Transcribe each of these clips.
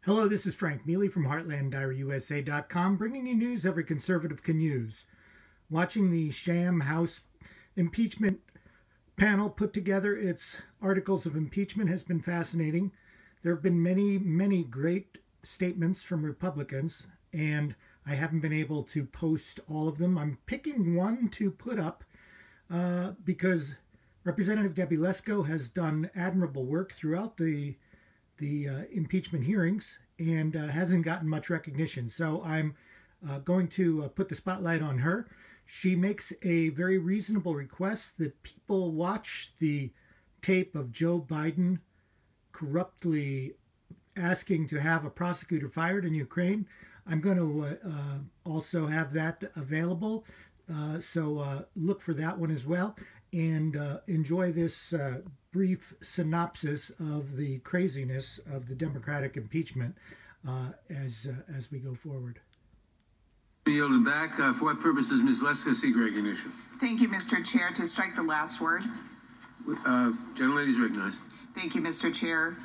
Hello, this is Frank Mealy from HeartlandDiaryUSA.com, bringing you news every conservative can use. Watching the sham House impeachment panel put together its articles of impeachment has been fascinating. There have been many great statements from Republicans, and I haven't been able to post all of them. I'm picking one to put up because Representative Debbie Lesko has done admirable work throughout the impeachment hearings and hasn't gotten much recognition. So I'm going to put the spotlight on her. She makes a very reasonable request that people watch the tape of Joe Biden corruptly asking to have a prosecutor fired in Ukraine. I'm going to also have that available. So look for that one as well. And enjoy this brief synopsis of the craziness of the Democratic impeachment as we go forward. Yielded back. For what purpose does Ms. Lesko seek recognition? Thank you, Mr. Chair. To strike the last word. Gentlelady is recognized. Thank you, Mr. Chair.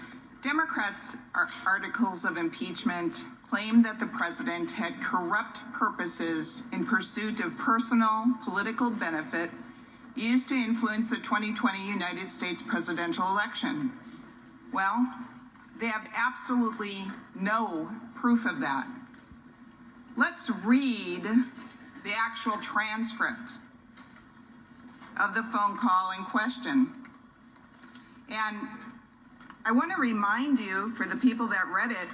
Democrats' articles of impeachment claim that the president had corrupt purposes in pursuit of personal political benefit used to influence the 2020 United States presidential election. Well, they have absolutely no proof of that. Let's read the actual transcript of the phone call in question. And I want to remind you, for the people that read it,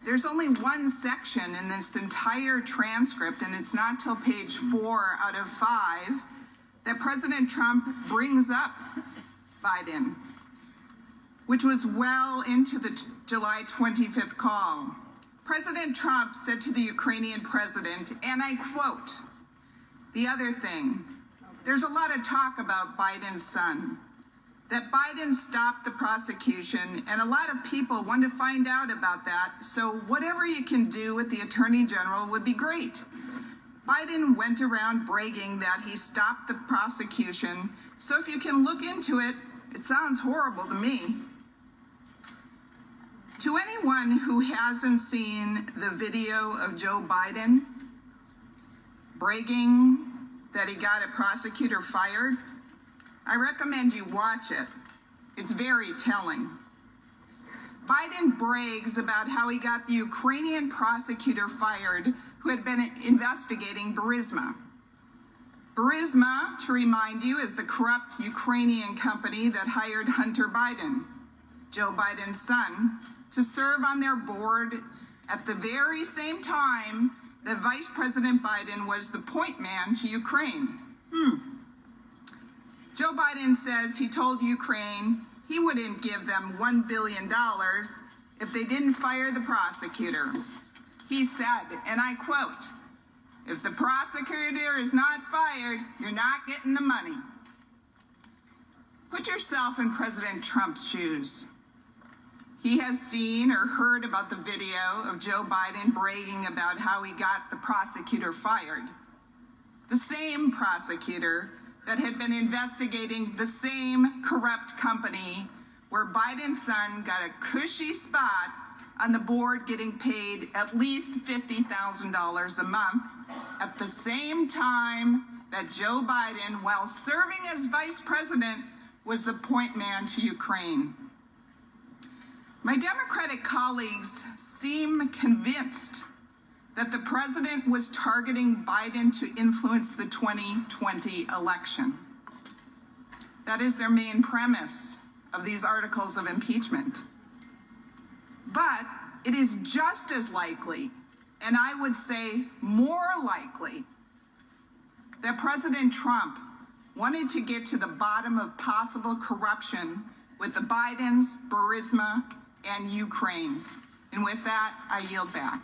there's only one section in this entire transcript, and it's not till page 4 out of 5 that President Trump brings up Biden, which was well into the July 25th call. President Trump said to the Ukrainian president, and I quote, "The other thing, there's a lot of talk about Biden's son, that Biden stopped the prosecution, and a lot of people want to find out about that, so whatever you can do with the Attorney General would be great. Biden went around bragging that he stopped the prosecution, so if you can look into it, it sounds horrible to me." To anyone who hasn't seen the video of Joe Biden bragging that he got a prosecutor fired, I recommend you watch it. It's very telling. Biden brags about how he got the Ukrainian prosecutor fired who had been investigating Burisma. Burisma, to remind you, is the corrupt Ukrainian company that hired Hunter Biden, Joe Biden's son, to serve on their board at the very same time that Vice President Biden was the point man to Ukraine. Joe Biden says he told Ukraine he wouldn't give them $1 billion if they didn't fire the prosecutor. He said, and I quote, "If the prosecutor is not fired, you're not getting the money." Put yourself in President Trump's shoes. He has seen or heard about the video of Joe Biden bragging about how he got the prosecutor fired. The same prosecutor that had been investigating the same corrupt company where Biden's son got a cushy spot on the board getting paid at least $50,000 a month at the same time that Joe Biden, while serving as vice president, was the point man to Ukraine. My Democratic colleagues seem convinced that the president was targeting Biden to influence the 2020 election. That is their main premise of these articles of impeachment. But it is just as likely, and I would say more likely, that President Trump wanted to get to the bottom of possible corruption with the Bidens, Burisma, and Ukraine. And with that, I yield back.